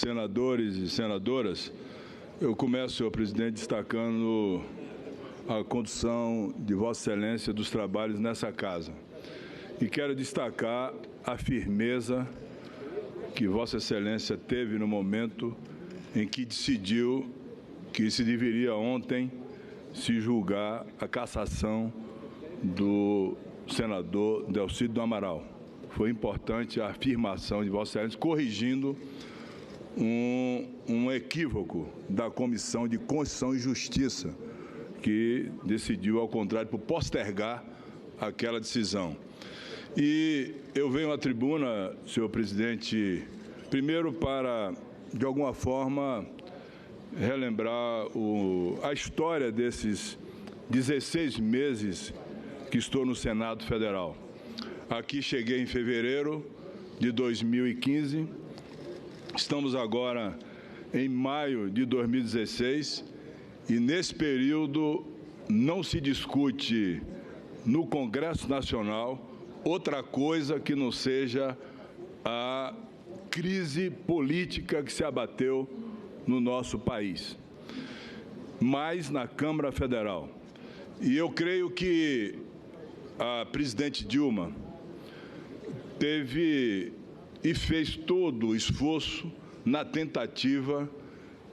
senadores e senadoras, eu começo, senhor presidente, destacando a condução de Vossa Excelência dos trabalhos nessa casa. E quero destacar a firmeza que Vossa Excelência teve no momento em que decidiu que se deveria ontem se julgar a cassação do senador Delcídio do Amaral. Foi importante a afirmação de Vossa Excelência, corrigindo um equívoco da Comissão de Constituição e Justiça, que decidiu, ao contrário, por postergar aquela decisão. E eu venho à tribuna, senhor presidente, primeiro para, de alguma forma, relembrar a história desses 16 meses que estou no Senado Federal. Aqui cheguei em fevereiro de 2015, estamos agora em maio de 2016 e nesse período não se discute no Congresso Nacional outra coisa que não seja a crise política que se abateu no nosso país, mas na Câmara Federal. E eu creio que a presidente Dilma teve e fez todo o esforço na tentativa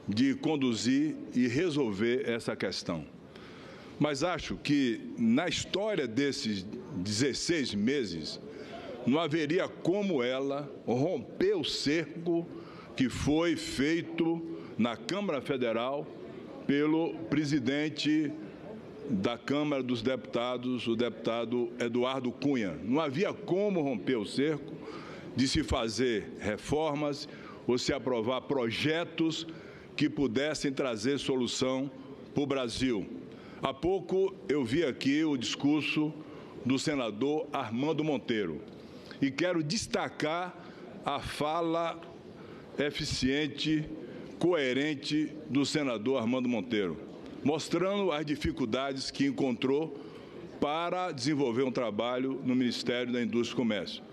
de conduzir e resolver essa questão. Mas acho que, na história desses 16 meses, não haveria como ela romper o cerco que foi feito na Câmara Federal pelo presidente da Câmara dos Deputados, o deputado Eduardo Cunha. Não havia como romper o cerco de se fazer reformas ou se aprovar projetos que pudessem trazer solução para o Brasil. Há pouco eu vi aqui o discurso do senador Armando Monteiro e quero destacar a fala eficiente, coerente do senador Armando Monteiro, mostrando as dificuldades que encontrou para desenvolver um trabalho no Ministério da Indústria e Comércio.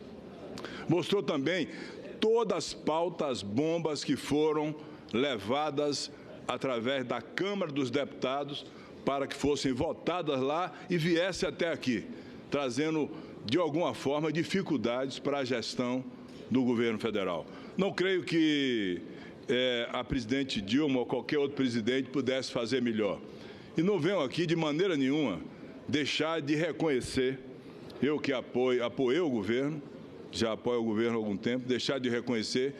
Mostrou também todas as pautas bombas que foram levadas através da Câmara dos Deputados para que fossem votadas lá e viessem até aqui, trazendo, de alguma forma, dificuldades para a gestão do governo federal. Não creio que a presidente Dilma ou qualquer outro presidente pudesse fazer melhor. E não venho aqui, de maneira nenhuma, deixar de reconhecer, eu que apoiei o governo, já apoio o governo há algum tempo, deixar de reconhecer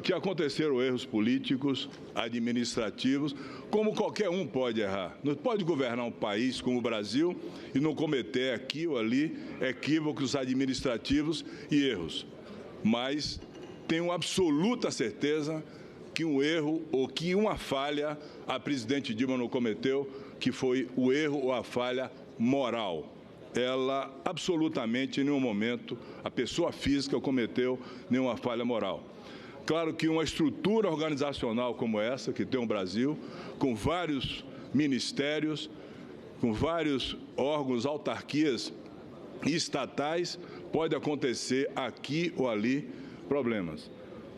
que aconteceram erros políticos, administrativos, como qualquer um pode errar. Não pode governar um país como o Brasil e não cometer aqui ou ali equívocos administrativos e erros. Mas tenho absoluta certeza que um erro ou que uma falha a presidente Dilma não cometeu, que foi o erro ou a falha moral. Ela, absolutamente, em nenhum momento, a pessoa física cometeu nenhuma falha moral. Claro que uma estrutura organizacional como essa, que tem o Brasil, com vários ministérios, com vários órgãos, autarquias estatais, pode acontecer aqui ou ali problemas,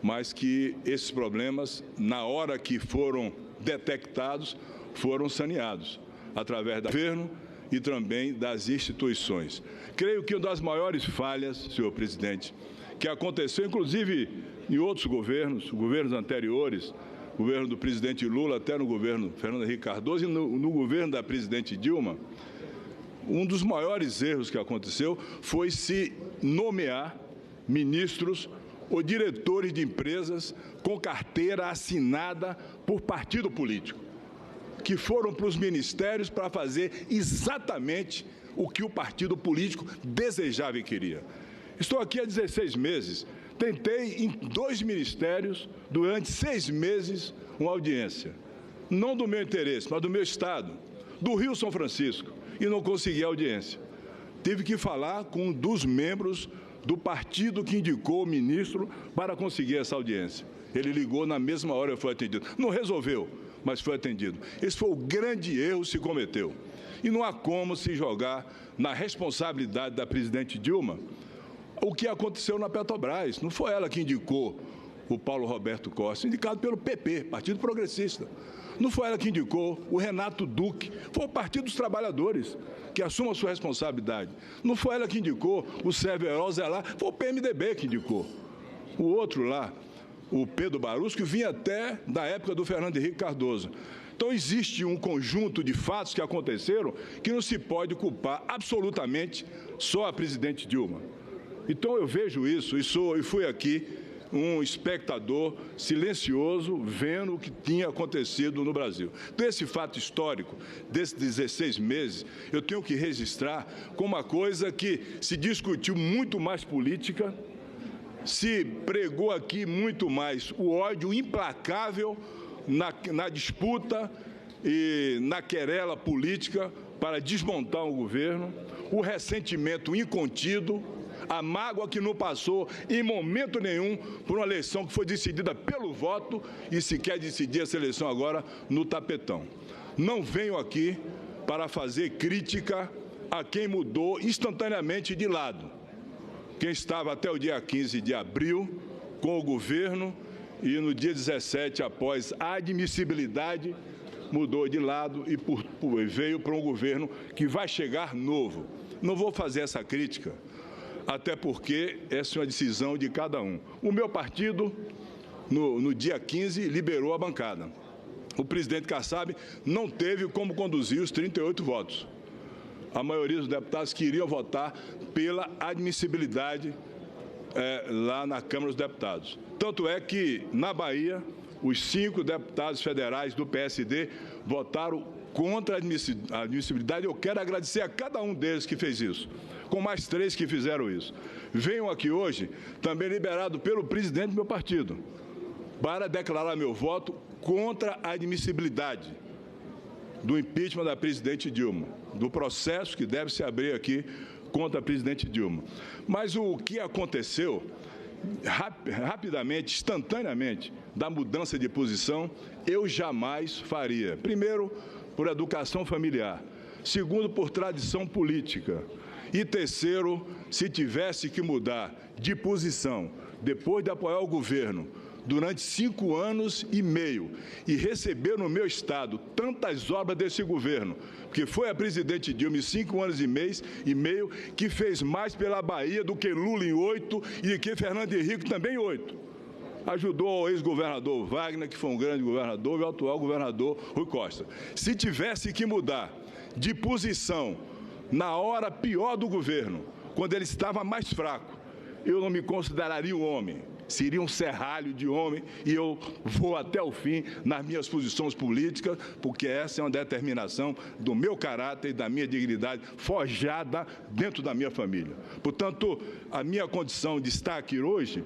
mas que esses problemas, na hora que foram detectados, foram saneados, através do governo e também das instituições. Creio que uma das maiores falhas, senhor presidente, que aconteceu, inclusive em outros governos anteriores, governo do presidente Lula, até no governo Fernando Henrique Cardoso e no governo da presidente Dilma, um dos maiores erros que aconteceu foi se nomear ministros ou diretores de empresas com carteira assinada por partido político, que foram para os ministérios para fazer exatamente o que o partido político desejava e queria. Estou aqui há 16 meses, tentei em 2 ministérios, durante 6 meses, uma audiência. Não do meu interesse, mas do meu estado, do Rio São Francisco, e não consegui audiência. Tive que falar com um dos membros do partido que indicou o ministro para conseguir essa audiência. Ele ligou na mesma hora e eu fui atendido. Não resolveu, mas foi atendido. Esse foi o grande erro que se cometeu. E não há como se jogar na responsabilidade da presidente Dilma o que aconteceu na Petrobras. Não foi ela que indicou o Paulo Roberto Costa, indicado pelo PP, Partido Progressista. Não foi ela que indicou o Renato Duque, foi o Partido dos Trabalhadores que assuma a sua responsabilidade. Não foi ela que indicou o Sérgio Herói lá, foi o PMDB que indicou. O outro lá, o Pedro Barus, que vinha até da época do Fernando Henrique Cardoso. Então, existe um conjunto de fatos que aconteceram que não se pode culpar absolutamente só a presidente Dilma. Então, eu vejo isso e fui aqui um espectador silencioso vendo o que tinha acontecido no Brasil. Então, esse fato histórico desses 16 meses, eu tenho que registrar como uma coisa que se discutiu muito mais política, se pregou aqui muito mais o ódio implacável na disputa e na querela política para desmontar o governo, o ressentimento incontido, a mágoa que não passou em momento nenhum por uma eleição que foi decidida pelo voto e se quer decidir essa eleição agora no tapetão. Não venho aqui para fazer crítica a quem mudou instantaneamente de lado. Quem estava até o dia 15 de abril com o governo e no dia 17, após a admissibilidade, mudou de lado e veio para um governo que vai chegar novo. Não vou fazer essa crítica, até porque essa é uma decisão de cada um. O meu partido, no dia 15, liberou a bancada. O presidente Kassab não teve como conduzir os 38 votos. A maioria dos deputados queriam votar pela admissibilidade lá na Câmara dos Deputados. Tanto é que, na Bahia, os 5 deputados federais do PSD votaram contra a admissibilidade. Eu quero agradecer a cada um deles que fez isso, com mais 3 que fizeram isso. Venho aqui hoje, também liberado pelo presidente do meu partido, para declarar meu voto contra a admissibilidade do impeachment da presidente Dilma, do processo que deve se abrir aqui contra a presidente Dilma. Mas o que aconteceu, rapidamente, instantaneamente, da mudança de posição, eu jamais faria. Primeiro, por educação familiar. Segundo, por tradição política. E terceiro, se tivesse que mudar de posição, depois de apoiar o governo, durante 5 anos e meio, e receber no meu estado tantas obras desse governo, porque foi a presidente Dilma em 5 anos e meio, que fez mais pela Bahia do que Lula em 8 e que Fernando Henrique também em 8. Ajudou o ex-governador Wagner, que foi um grande governador, e o atual governador Rui Costa. Se tivesse que mudar de posição na hora pior do governo, quando ele estava mais fraco, eu não me consideraria um homem. Seria um serralho de homem e eu vou até o fim nas minhas posições políticas, porque essa é uma determinação do meu caráter e da minha dignidade forjada dentro da minha família. Portanto, a minha condição de estar aqui hoje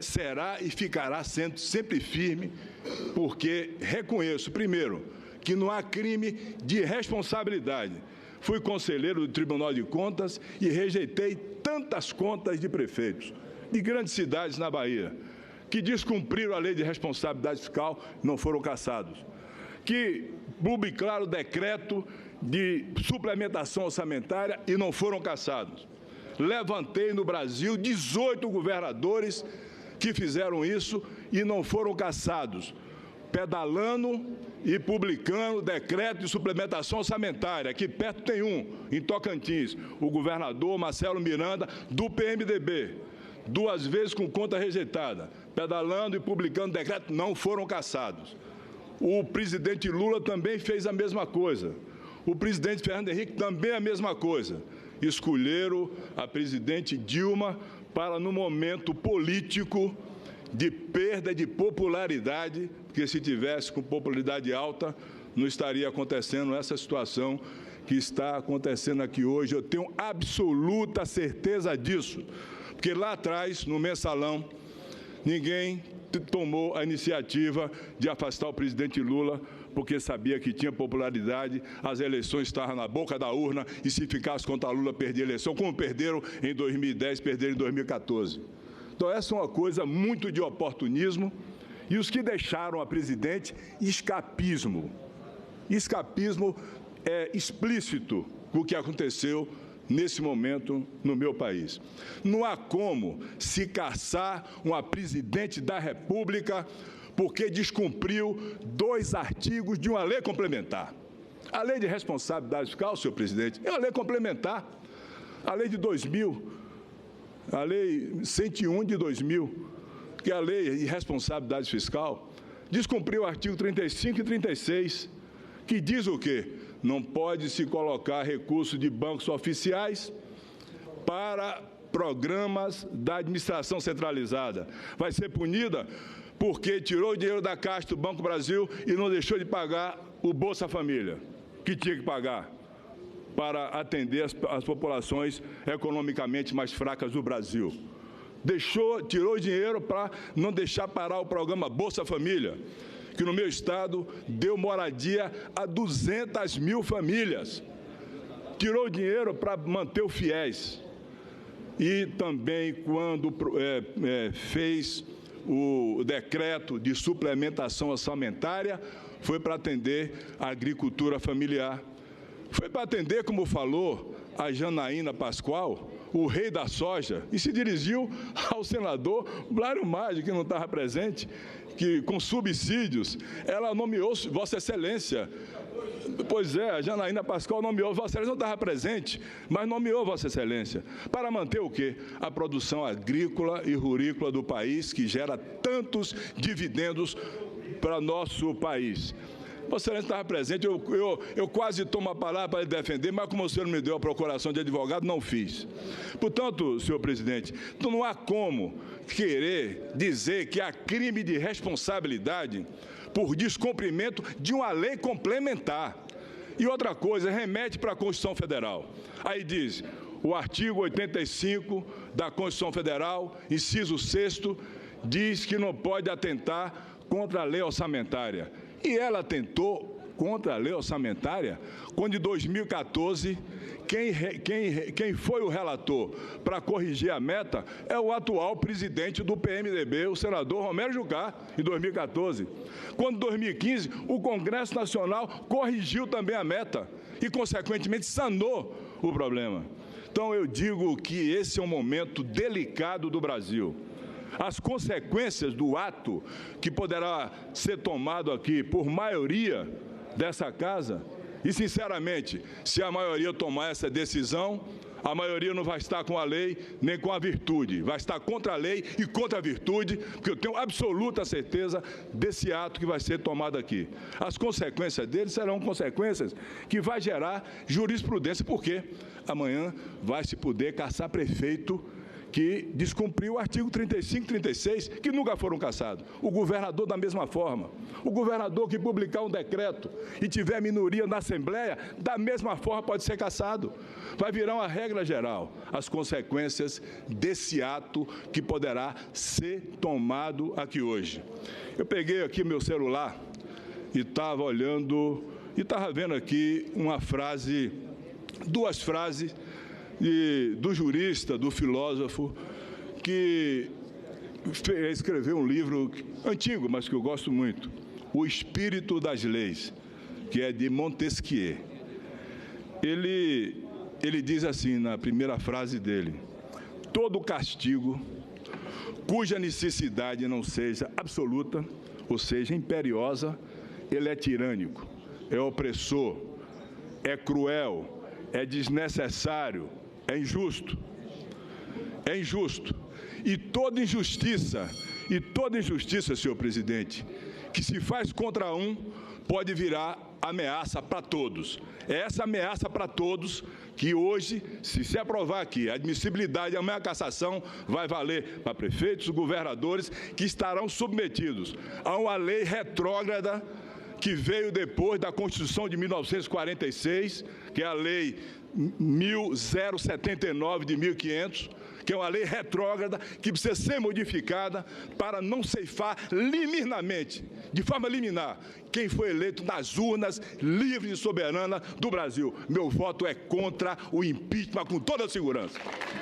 será e ficará sendo sempre firme, porque reconheço, primeiro, que não há crime de responsabilidade. Fui conselheiro do Tribunal de Contas e rejeitei tantas contas de prefeitos de grandes cidades na Bahia, que descumpriram a lei de responsabilidade fiscal, não foram cassados, que publicaram o decreto de suplementação orçamentária e não foram cassados. Levantei no Brasil 18 governadores que fizeram isso e não foram cassados, pedalando e publicando decreto de suplementação orçamentária. Aqui perto tem um, em Tocantins, o governador Marcelo Miranda, do PMDB. 2 vezes com conta rejeitada, pedalando e publicando decreto, não foram cassados. O presidente Lula também fez a mesma coisa. O presidente Fernando Henrique também a mesma coisa. Escolheram a presidente Dilma para, no momento político de perda de popularidade, porque se tivesse com popularidade alta, não estaria acontecendo essa situação que está acontecendo aqui hoje. Eu tenho absoluta certeza disso. Porque lá atrás, no mensalão, ninguém tomou a iniciativa de afastar o presidente Lula, porque sabia que tinha popularidade, as eleições estavam na boca da urna, e se ficasse contra Lula, perdia a eleição, como perderam em 2010, perderam em 2014. Então, essa é uma coisa muito de oportunismo, e os que deixaram a presidente, escapismo. Escapismo é explícito o que aconteceu nesse momento no meu país. Não há como se caçar uma presidente da República porque descumpriu 2 artigos de uma lei complementar. A lei de responsabilidade fiscal, senhor presidente, é uma lei complementar. A lei de 2000, a lei 101 de 2000, que é a lei de responsabilidade fiscal, descumpriu o artigo 35 e 36, que diz o quê? Não pode se colocar recurso de bancos oficiais para programas da administração centralizada. Vai ser punida porque tirou o dinheiro da Caixa do Banco Brasil e não deixou de pagar o Bolsa Família, que tinha que pagar para atender as populações economicamente mais fracas do Brasil. Tirou o dinheiro para não deixar parar o programa Bolsa Família, que no meu estado deu moradia a 200 mil famílias. Tirou o dinheiro para manter o FIES. E também, quando fez o decreto de suplementação orçamentária, foi para atender a agricultura familiar. Foi para atender, como falou a Janaína Pascoal, o rei da soja, e se dirigiu ao senador Blário Maggi, que não estava presente, que com subsídios, ela nomeou Vossa Excelência. Pois é, a Janaína Pascoal nomeou, Vossa Excelência não estava presente, mas nomeou Vossa Excelência. Para manter o quê? A produção agrícola e rurícola do país, que gera tantos dividendos para nosso país. Vossa Excelência estava presente, eu quase tomo a palavra para lhe defender, mas como o senhor me deu a procuração de advogado, não fiz. Portanto, senhor presidente, então não há como querer dizer que há crime de responsabilidade por descumprimento de uma lei complementar. E outra coisa, remete para a Constituição Federal. Aí diz, o artigo 85 da Constituição Federal, inciso 6º, diz que não pode atentar contra a lei orçamentária. E ela atentou contra a lei orçamentária quando, em 2014, quem foi o relator para corrigir a meta é o atual presidente do PMDB, o senador Romero Jucá, em 2014. Quando, em 2015, o Congresso Nacional corrigiu também a meta e, consequentemente, sanou o problema. Então, eu digo que esse é um momento delicado do Brasil. As consequências do ato que poderá ser tomado aqui por maioria dessa casa, e, sinceramente, se a maioria tomar essa decisão, a maioria não vai estar com a lei nem com a virtude, vai estar contra a lei e contra a virtude, porque eu tenho absoluta certeza desse ato que vai ser tomado aqui. As consequências dele serão consequências que vai gerar jurisprudência, porque amanhã vai se poder caçar prefeito que descumpriu o artigo 35 e 36, que nunca foram cassados. O governador, da mesma forma. O governador que publicar um decreto e tiver minoria na Assembleia, da mesma forma pode ser cassado. Vai virar uma regra geral. As consequências desse ato que poderá ser tomado aqui hoje. Eu peguei aqui meu celular e estava olhando, e estava vendo aqui uma frase, 2 frases, do jurista, do filósofo, que escreveu um livro antigo, mas que eu gosto muito, O Espírito das Leis, que é de Montesquieu. Ele diz assim, na primeira frase dele, todo castigo cuja necessidade não seja absoluta, ou seja, imperiosa, ele é tirânico, é opressor, é cruel, é desnecessário, é injusto. É injusto. E toda injustiça, senhor presidente, que se faz contra um, pode virar ameaça para todos. É essa ameaça para todos que hoje, se aprovar aqui, a admissibilidade e amanhã a cassação vai valer para prefeitos, governadores, que estarão submetidos a uma lei retrógrada que veio depois da Constituição de 1946, que é a Lei 1079 de 1500, que é uma lei retrógrada que precisa ser modificada para não ceifar liminarmente, de forma liminar, quem foi eleito nas urnas livre e soberana do Brasil. Meu voto é contra o impeachment com toda a segurança.